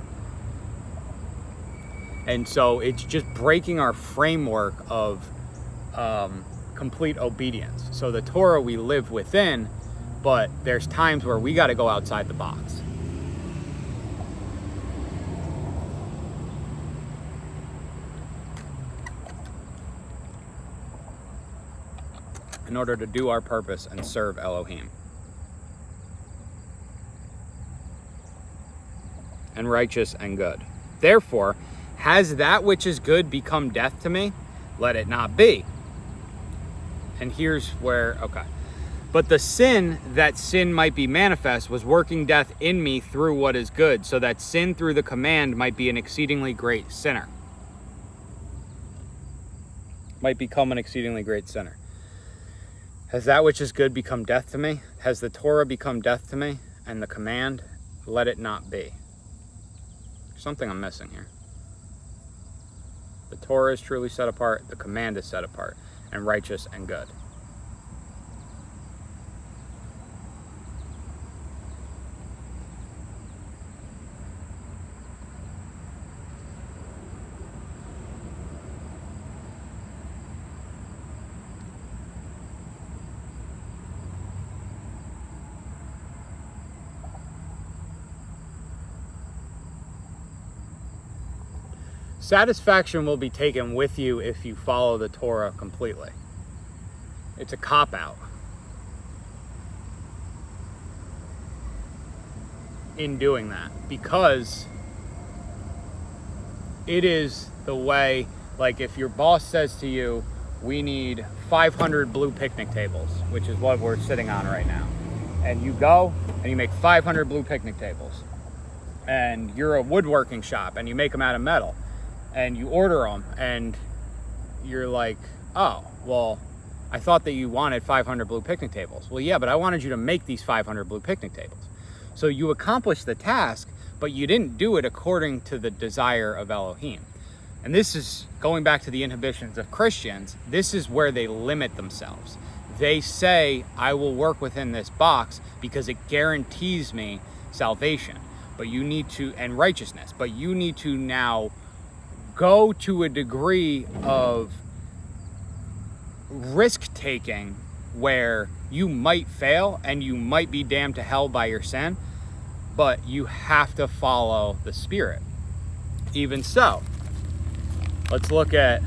And so it's just breaking our framework of complete obedience. So the Torah we live within, but there's times where we got to go outside the box. In order to do our purpose and serve Elohim. And righteous and good. Therefore, has that which is good become death to me? Let it not be. And here's where, okay. But the sin, that sin might be manifest, was working death in me through what is good, so that sin through the command might be an exceedingly great sinner. Might become an exceedingly great sinner. Has that which is good become death to me? Has the Torah become death to me? And the command, let it not be. There's something I'm missing here. The Torah is truly set apart, the command is set apart, and righteous and good. Satisfaction will be taken with you if you follow the Torah completely. It's a cop-out. In doing that, because it is the way, like if your boss says to you, we need 500 blue picnic tables, which is what we're sitting on right now. And you go and you make 500 blue picnic tables. And you're a woodworking shop and you make them out of metal. And you order them and you're like, oh, well, I thought that you wanted 500 blue picnic tables. Well, yeah, but I wanted you to make these 500 blue picnic tables. So you accomplished the task, but you didn't do it according to the desire of Elohim. And this is going back to the inhibitions of Christians. This is where they limit themselves. They say, I will work within this box because it guarantees me salvation, but you need to, and righteousness, but you need to now go to a degree of risk-taking where you might fail and you might be damned to hell by your sin, but you have to follow the Spirit. Even so, let's look at,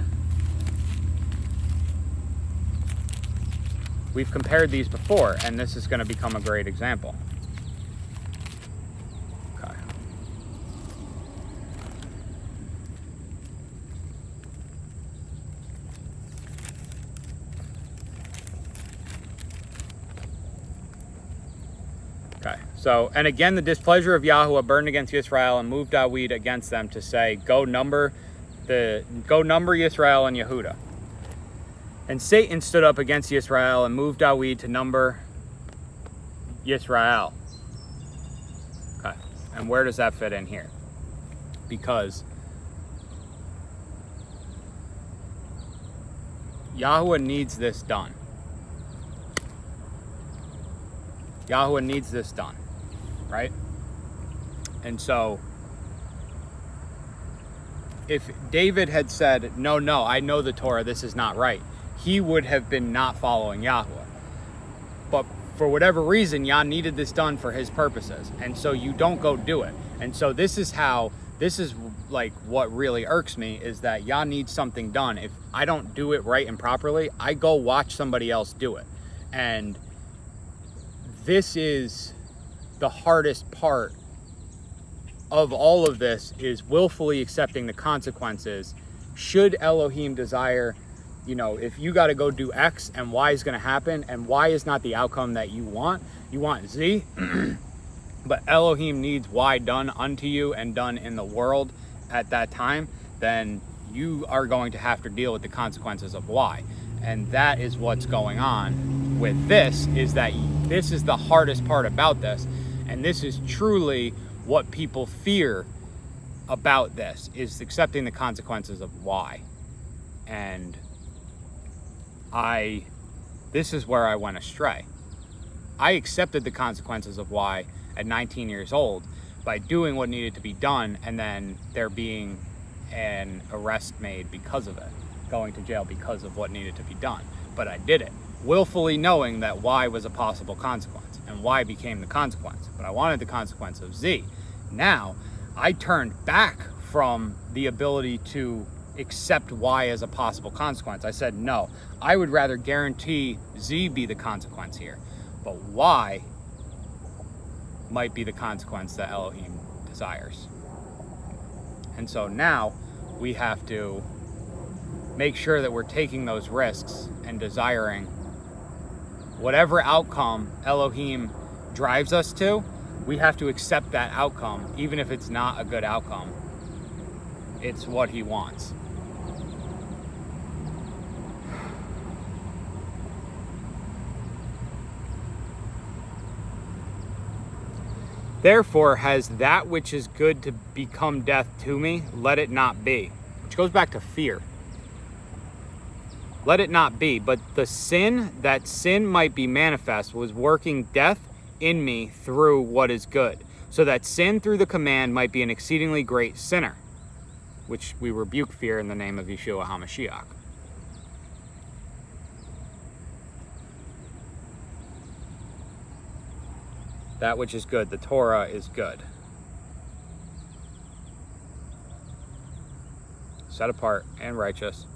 we've compared these before, and this is going to become a great example. Okay. So, and again, the displeasure of Yahuwah burned against Yisrael and moved Dawid against them to say, go number Yisrael and Yehuda. And Satan stood up against Yisrael and moved Dawid to number Yisrael. Okay, and where does that fit in here? Because Yahuwah needs this done. Yahuwah needs this done, right? And so, if David had said, no, I know the Torah, this is not right, he would have been not following Yahuwah. But for whatever reason, Yah needed this done for his purposes. And so you don't go do it. And so this is like what really irks me, is that Yah needs something done. If I don't do it right and properly, I go watch somebody else do it. And this is the hardest part of all of this, is willfully accepting the consequences. Should Elohim desire, if you got to go do X and Y is going to happen, and Y is not the outcome that you want Z, but Elohim needs Y done unto you and done in the world at that time, then you are going to have to deal with the consequences of Y. And that is what's going on with this, is that this is the hardest part about this. And this is truly what people fear about this, is accepting the consequences of Y. And this is where I went astray. I accepted the consequences of Y at 19 years old by doing what needed to be done, and then there being an arrest made because of it, going to jail because of what needed to be done. But I did it willfully, knowing that Y was a possible consequence, and Y became the consequence. But I wanted the consequence of Z. Now I turned back from the ability to accept Y as a possible consequence. I said, no, I would rather guarantee Z be the consequence here, but Y might be the consequence that Elohim desires. And so now we have to make sure that we're taking those risks and desiring whatever outcome Elohim drives us to. We have to accept that outcome, even if it's not a good outcome. It's what he wants. Therefore has that which is good to become death to me, let it not be. Which goes back to fear. Let it not be. But the sin, that sin might be manifest, was working death in me through what is good, so that sin through the command might be an exceedingly great sinner, which we rebuke fear in the name of Yeshua HaMashiach. That which is good, the Torah is good. Set apart and righteous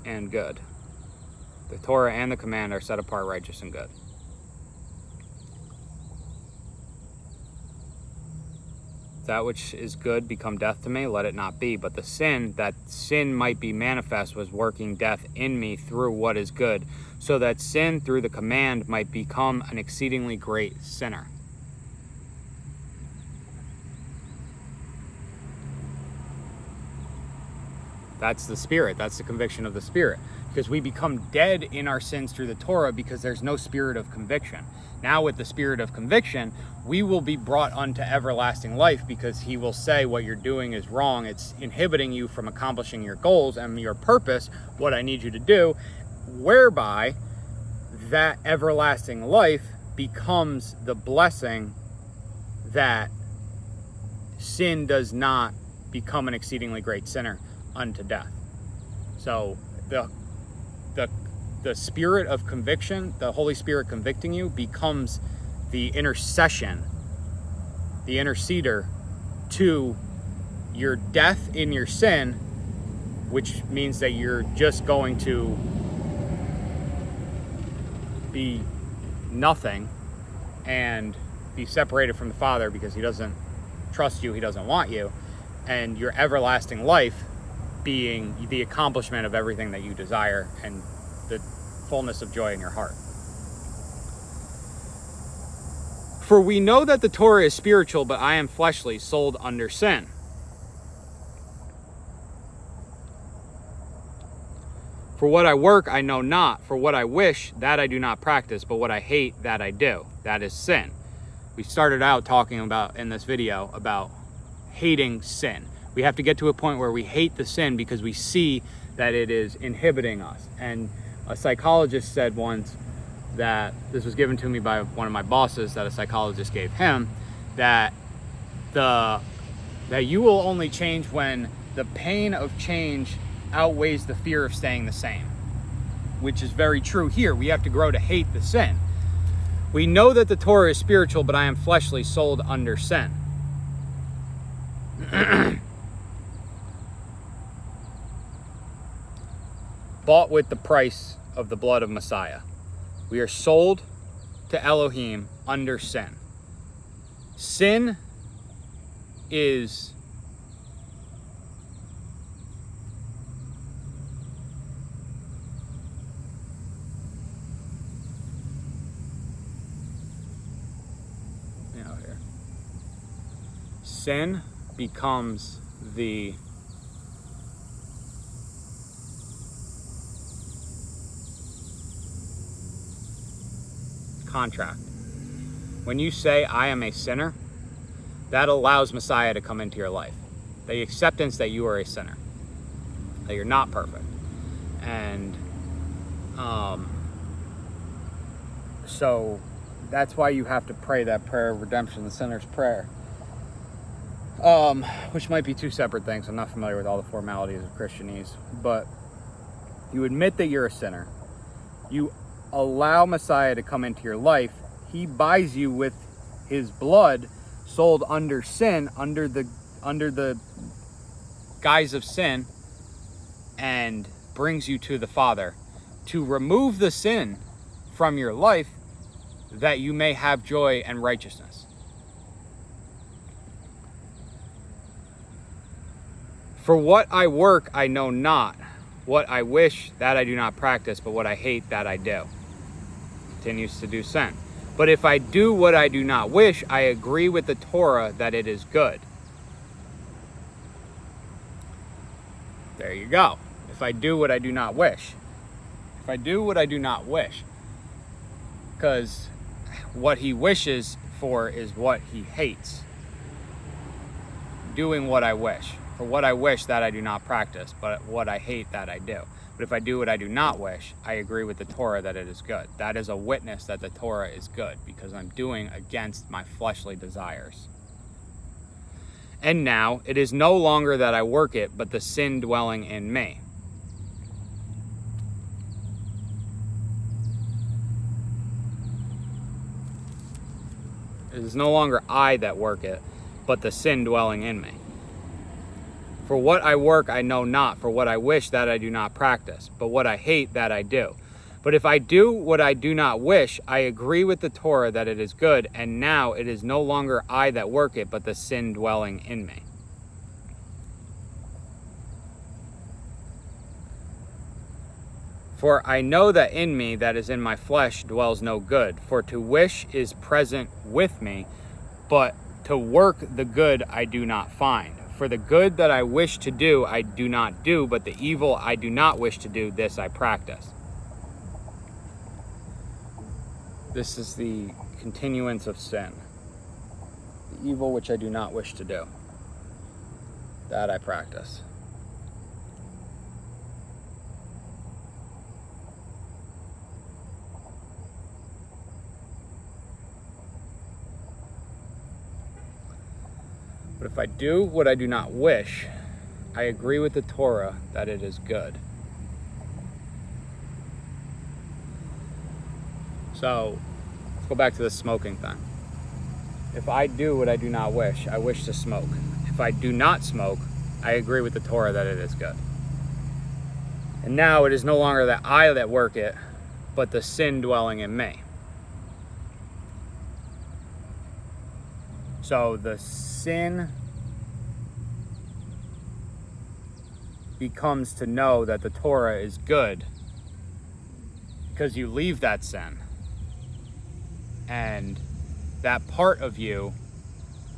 and good. The Torah and the command are set apart, righteous, and good. That which is good become death to me, let it not be. But the sin, that sin might be manifest, was working death in me through what is good, so that sin through the command might become an exceedingly great sinner. That's the Spirit. That's the conviction of the Spirit. Because we become dead in our sins through the Torah because there's no spirit of conviction. Now with the spirit of conviction, we will be brought unto everlasting life, because he will say what you're doing is wrong. It's inhibiting you from accomplishing your goals and your purpose, what I need you to do, whereby that everlasting life becomes the blessing that sin does not become an exceedingly great sinner unto death. So the spirit of conviction, the Holy Spirit convicting you, becomes the intercession, the interceder to your death in your sin, which means that you're just going to be nothing and be separated from the Father because he doesn't trust you, he doesn't want you, and your everlasting life being the accomplishment of everything that you desire and the fullness of joy in your heart. For we know that the Torah is spiritual, but I am fleshly, sold under sin. For what I work, I know not. For what I wish, that I do not practice. But what I hate, that I do. That is sin. We started out talking about, in this video, about hating sin. We have to get to a point where we hate the sin because we see that it is inhibiting us. And a psychologist said once that, this was given to me by one of my bosses, that a psychologist gave him, that you will only change when the pain of change outweighs the fear of staying the same, which is very true here. We have to grow to hate the sin. We know that the Torah is spiritual, but I am fleshly, sold under sin. Bought with the price of the blood of Messiah. We are sold to Elohim under sin. Sin is sin becomes the contract. When you say, I am a sinner, that allows Messiah to come into your life. The acceptance that you are a sinner, that you're not perfect. And so that's why you have to pray that prayer of redemption, the sinner's prayer. Which might be two separate things. I'm not familiar with all the formalities of Christianese, but you admit that you're a sinner. You allow Messiah to come into your life. He buys you with his blood, sold under sin, under the guise of sin, and brings you to the Father to remove the sin from your life, that you may have joy and righteousness. For what I work, I know not. What I wish, that I do not practice, but what I hate, that I do. Continues to do sin. But if I do what I do not wish, I agree with the Torah that it is good. There you go. If I do what I do not wish. If I do what I do not wish. Because what he wishes for is what he hates. Doing what I wish. For what I wish, that I do not practice, but what I hate, that I do. But if I do what I do not wish, I agree with the Torah that it is good. That is a witness that the Torah is good, because I'm doing against my fleshly desires. And now, it is no longer that I work it, but the sin dwelling in me. It is no longer I that work it, but the sin dwelling in me. For what I work, I know not. For what I wish, that I do not practice. But what I hate, that I do. But if I do what I do not wish, I agree with the Torah that it is good. And now it is no longer I that work it, but the sin dwelling in me. For I know that in me, that is in my flesh, dwells no good. For to wish is present with me, but to work the good I do not find. For the good that I wish to do, I do not do, but the evil I do not wish to do, this I practice. This is the continuance of sin. The evil which I do not wish to do, that I practice. But if I do what I do not wish, I agree with the Torah that it is good. So, let's go back to the smoking thing. If I do what I do not wish, I wish to smoke. If I do not smoke, I agree with the Torah that it is good. And now it is no longer that I that work it, but the sin dwelling in me. So the sin becomes to know that the Torah is good because you leave that sin and that part of you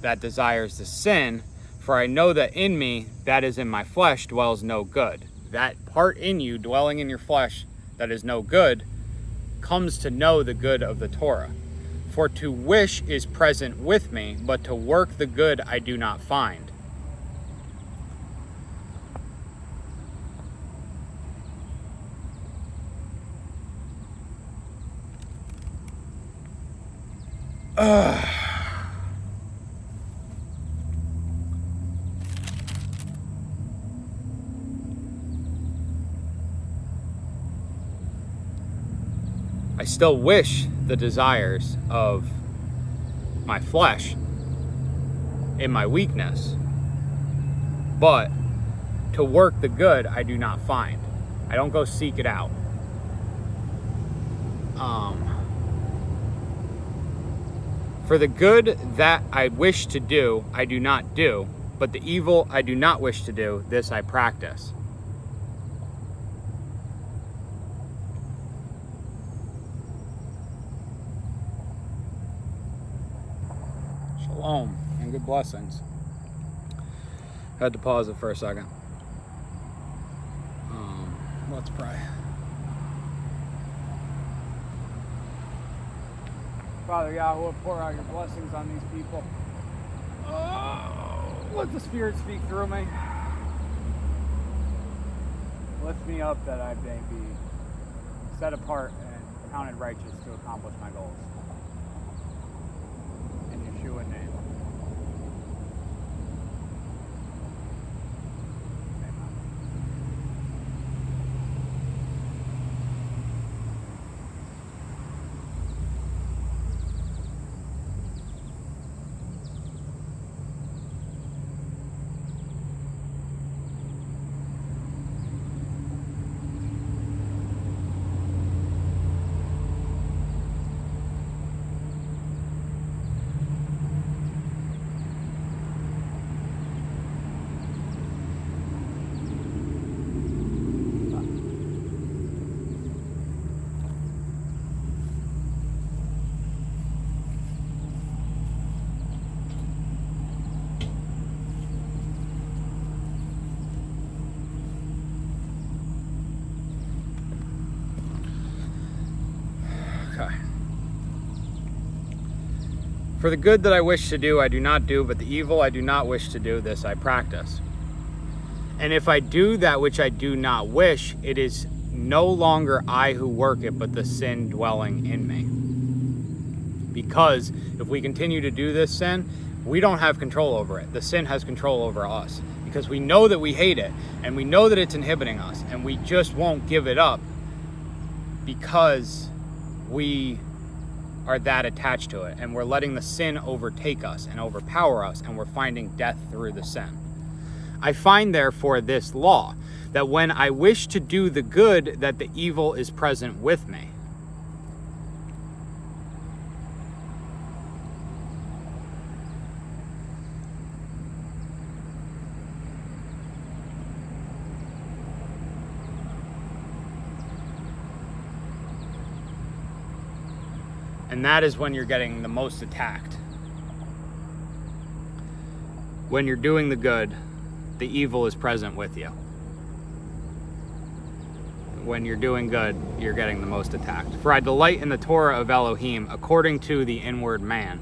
that desires to sin, for I know that in me, that is in my flesh, dwells no good. That part in you dwelling in your flesh that is no good comes to know the good of the Torah. For to wish is present with me, but to work the good I do not find. I still wish the desires of my flesh in my weakness, but to work the good I do not find. I don't go seek it out. For the good that I wish to do, I do not do, but the evil I do not wish to do, this I practice. Shalom and good blessings. Had to pause it for a second. Let's pray. Father Yahweh, pour out your blessings on these people. Let the Spirit speak through me. Lift me up that I may be set apart and counted righteous to accomplish my goals. In Yeshua's name. For the good that I wish to do, I do not do, but the evil I do not wish to do, this I practice. And if I do that which I do not wish, it is no longer I who work it, but the sin dwelling in me. Because if we continue to do this sin, we don't have control over it. The sin has control over us. Because we know that we hate it, and we know that it's inhibiting us, and we just won't give it up because we are that attached to it, and we're letting the sin overtake us and overpower us, and we're finding death through the sin. I find therefore this law, that when I wish to do the good, that the evil is present with me. And that is when you're getting the most attacked. When you're doing the good, the evil is present with you. When you're doing good, you're getting the most attacked. For I delight in the Torah of Elohim according to the inward man.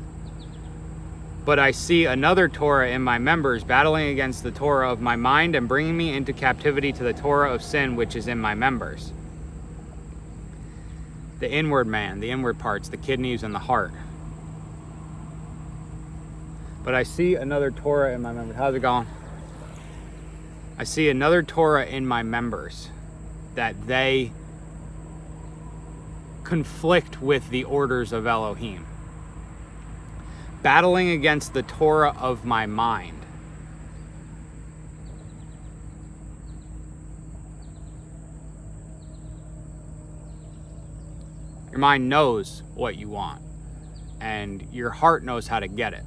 But I see another Torah in my members battling against the Torah of my mind and bringing me into captivity to the Torah of sin which is in my members. The inward man, the inward parts, the kidneys and the heart. But I see another Torah in my members. How's it going? I see another Torah in my members, that they conflict with the orders of Elohim, battling against the Torah of my mind. Your mind knows what you want, and your heart knows how to get it.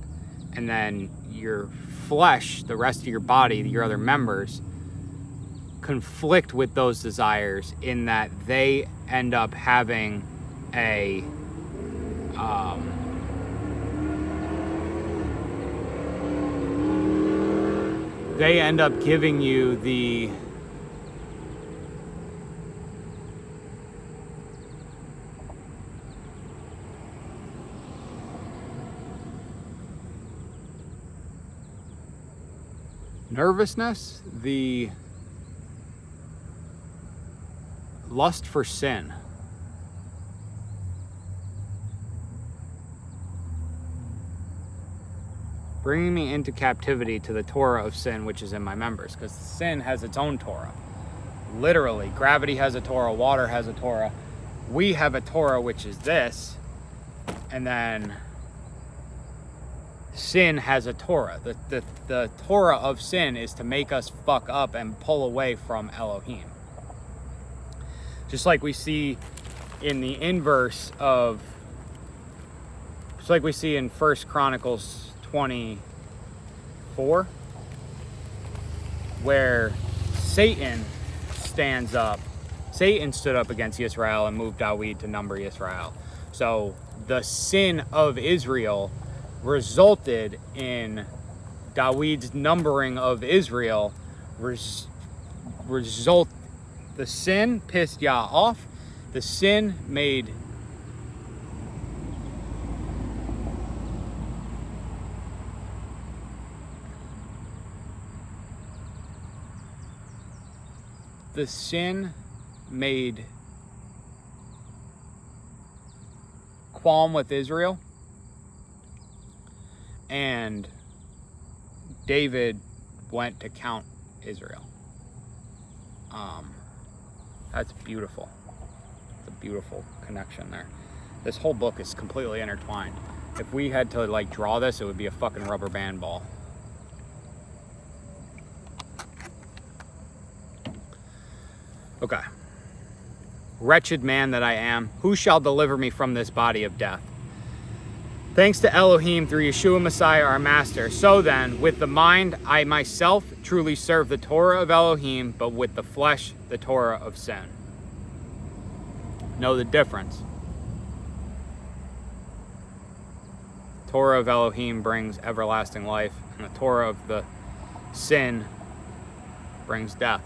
And then your flesh, the rest of your body, your other members, conflict with those desires in that they end up having a they end up giving you the nervousness, the lust for sin. Bringing me into captivity to the Torah of sin, which is in my members, because sin has its own Torah. Literally, gravity has a Torah, water has a Torah. We have a Torah, which is this, and then sin has a Torah. The Torah of sin is to make us fuck up and pull away from Elohim. Just like we see in the inverse of, just like we see in 1 Chronicles 24, where Satan stands up. Satan stood up against Israel and moved Dawid to number Israel. So the sin of Israel resulted in Dawid's numbering of Israel. The sin pissed Yah off. The sin made qualm with Israel, and David went to count Israel. That's beautiful. It's a beautiful connection there. This whole book is completely intertwined. If we had to like draw this, it would be a fucking rubber band ball. Okay. Wretched man that I am, who shall deliver me from this body of death? Thanks to Elohim through Yeshua Messiah our Master. So then, with the mind, I myself truly serve the Torah of Elohim, but with the flesh, the Torah of sin. Know the difference. The Torah of Elohim brings everlasting life, and the Torah of the sin brings death.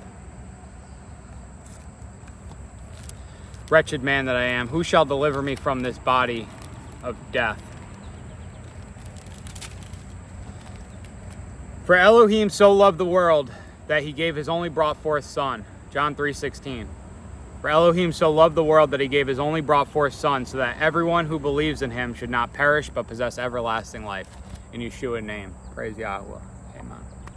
Wretched man that I am, who shall deliver me from this body of death? For Elohim so loved the world that he gave his only brought forth son. John 3:16. For Elohim so loved the world that he gave his only brought forth son, so that everyone who believes in him should not perish but possess everlasting life. In Yeshua's name. Praise Yahweh.